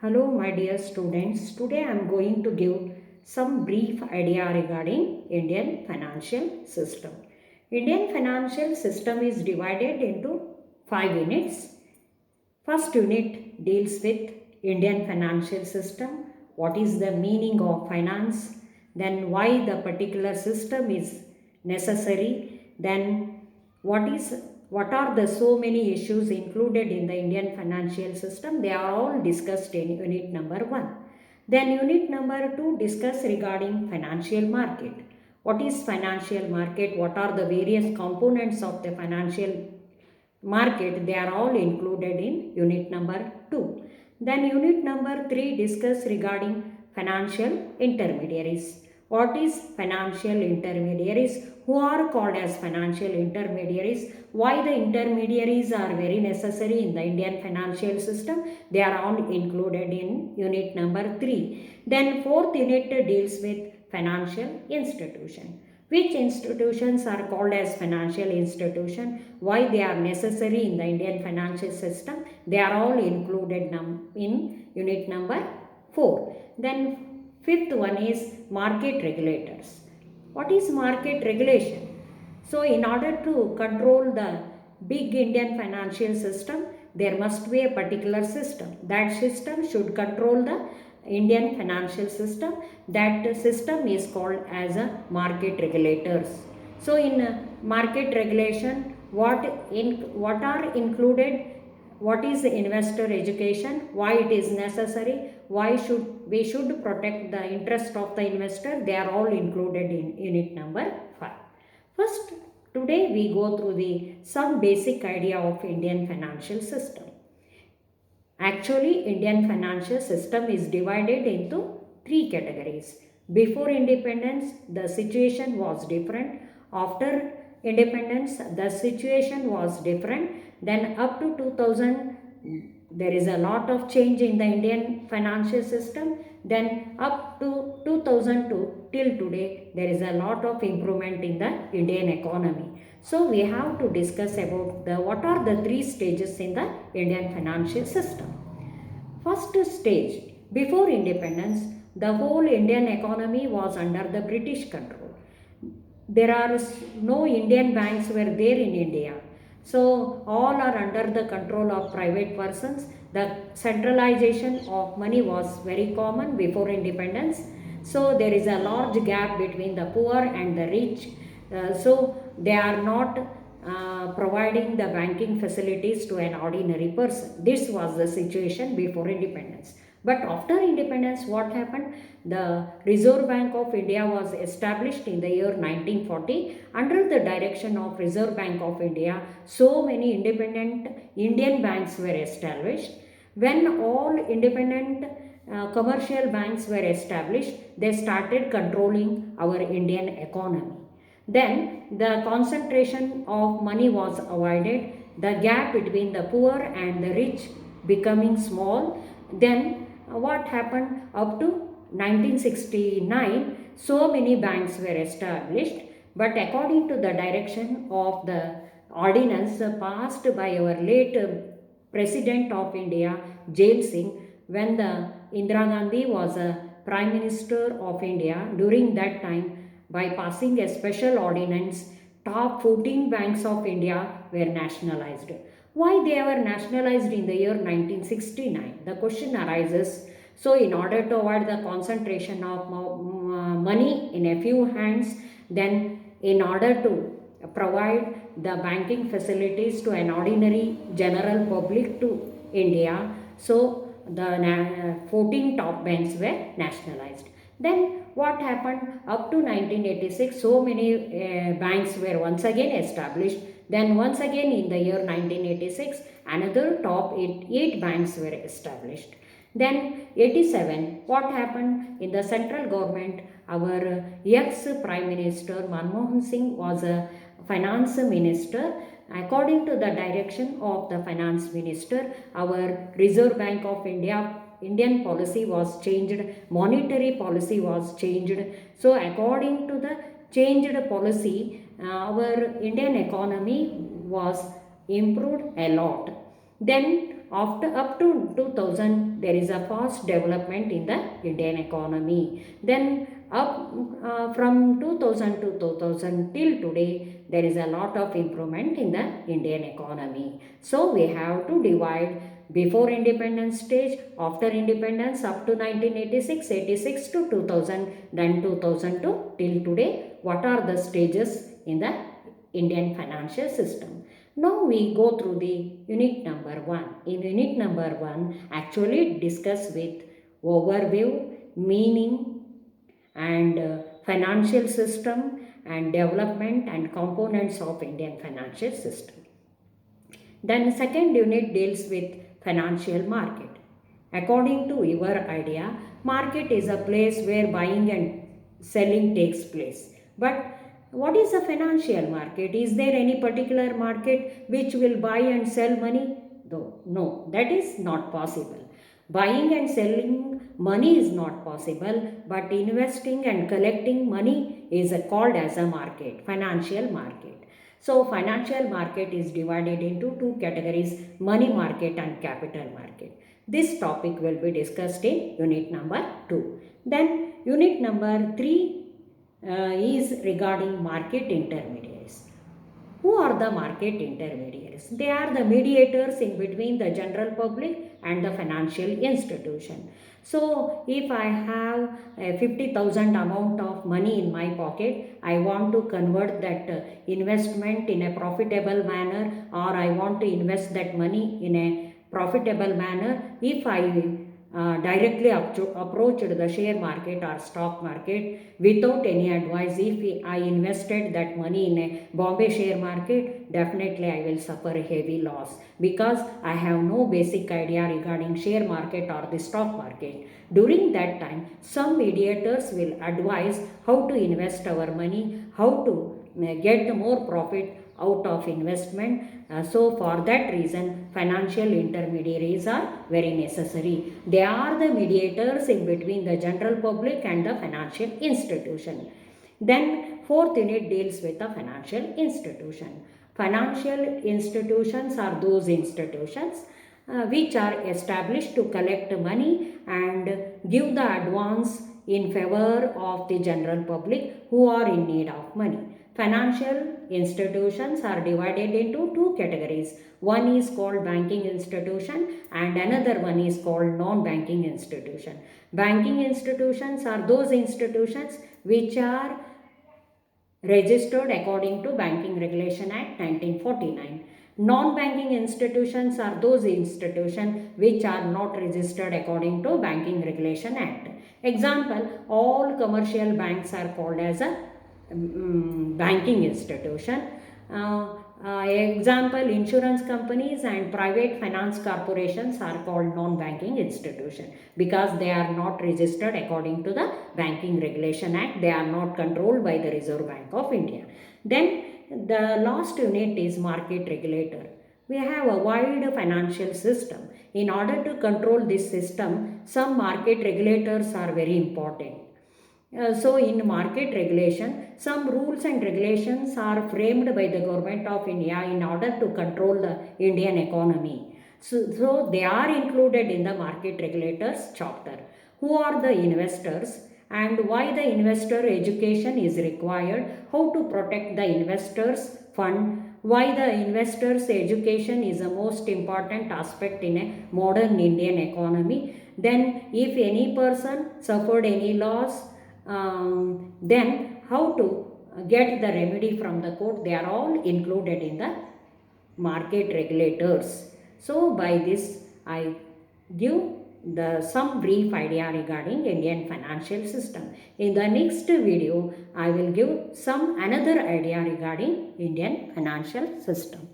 Hello, my dear students. Today I am going to give some brief idea regarding Indian financial system. Indian financial system is divided into 5 units. First unit deals with Indian financial system, what is the meaning of finance, then why the particular system is necessary, then what are the so many issues included in the Indian financial system. They are all discussed in unit number 1. Then unit number 2 discuss regarding financial market. What is financial market? What are the various components of the financial market? They are all included in unit number 2. Then unit number 3 discuss regarding financial intermediaries. What is financial intermediaries? Who are called as financial intermediaries? Why the intermediaries are very necessary in the Indian financial system? They are all included in unit number 3. Then fourth unit deals with financial institution. Which institutions are called as financial institution? Why they are necessary in the Indian financial system? They are all included in unit number 4. Then fifth one is market regulators. What is market regulation? So in order to control the big Indian financial system, there must be a particular system. That system should control the Indian financial system. That system is called as a market regulators. So in market regulation, what are included? What is investor education? Why it is necessary? Why should we should protect the interest of the investor? They are all included in unit number 5. First, today we go through the some basic idea of Indian financial system. Actually, Indian financial system is divided into 3 categories. Before independence, the situation was different. After independence, the situation was different. Then up to 2000, there is a lot of change in the Indian financial system. Then up to 2002 till today, there is a lot of improvement in the Indian economy. So we have to discuss about what are the 3 stages in the Indian financial system. First stage, before independence, the whole Indian economy was under the British control. There are no Indian banks were there in India. So all are under the control of private persons. The centralization of money was very common before independence. So there is a large gap between the poor and the rich. So they are not providing the banking facilities to an ordinary person. This was the situation before independence. But after independence, what happened? The Reserve Bank of India was established in the year 1940. Under the direction of Reserve Bank of India, so many independent Indian banks were established. When all independent commercial banks were established, they started controlling our Indian economy. Then the concentration of money was avoided, the gap between the poor and the rich becoming small. Then what happened up to 1969? So many banks were established, but according to the direction of the ordinance passed by our late President of India, Jail Singh, when the Indira Gandhi was a Prime Minister of India, during that time, by passing a special ordinance, top 14 banks of India were nationalized. Why they were nationalized in the year 1969? The question arises. So in order to avoid the concentration of money in a few hands, then in order to provide the banking facilities to an ordinary general public to India, so the 14 top banks were nationalized. Then what happened up to 1986? So many banks were once again established. Then once again in the year 1986, another top 8 banks were established. Then 87, what happened in the central government? Our ex-Prime Minister Manmohan Singh was a finance minister. According to the direction of the finance minister, our Reserve Bank of India Indian policy was changed, monetary policy was changed. So according to the changed policy, our Indian economy was improved a lot. Then after up to 2000 there is a fast development in the Indian economy. Then up from 2000 to 2000 till today there is a lot of improvement in the Indian economy. So we have to divide before independence stage, after independence up to 1986, 86 to 2000, then 2000 to till today. What are the stages in the Indian financial system? Now we go through the unit number 1. In unit number 1, actually discuss with overview, meaning and financial system and development and components of Indian financial system. Then second unit deals with financial market. According to your idea, market is a place where buying and selling takes place. But what is a financial market? Is there any particular market which will buy and sell money? No, that is not possible. Buying and selling money is not possible, but investing and collecting money is called as a market, financial market. So financial market is divided into two categories, money market and capital market. This topic will be discussed in unit number 2. Then unit number 3 is regarding market intermediaries. Who are the market intermediaries? They are the mediators in between the general public and the financial institution. So if I have a 50,000 amount of money in my pocket, I want to convert that investment in a profitable manner, or I want to invest that money in a profitable manner. If I directly approached the share market or stock market without any advice, if I invested that money in a Bombay share market, definitely I will suffer a heavy loss because I have no basic idea regarding share market or the stock market. During that time, some mediators will advise how to invest our money, how to get more profit out of investment. So for that reason, financial intermediaries are very necessary. They are the mediators in between the general public and the financial institution. Then fourth unit deals with the financial institution. Financial institutions are those institutions which are established to collect money and give the advance in favor of the general public who are in need of money. Financial institutions are divided into two categories. One is called banking institution and another one is called non-banking institution. Banking institutions are those institutions which are registered according to Banking Regulation Act 1949. Non-banking institutions are those institutions which are not registered according to Banking Regulation Act. Example, all commercial banks are called as a banking institution. Example, insurance companies and private finance corporations are called non-banking institution because they are not registered according to the Banking Regulation Act. They are not controlled by the Reserve Bank of India. Then the last unit is market regulator. We have a wide financial system. In order to control this system, some market regulators are very important. So in market regulation, some rules and regulations are framed by the government of India in order to control the Indian economy. So they are included in the market regulators chapter. Who are the investors and why the investor education is required, how to protect the investors fund, why the investors education is the most important aspect in a modern Indian economy. Then if any person suffered any loss, then how to get the remedy from the court, they are all included in the market regulators. So by this I give some brief idea regarding Indian financial system. In the next video I will give some another idea regarding Indian financial system.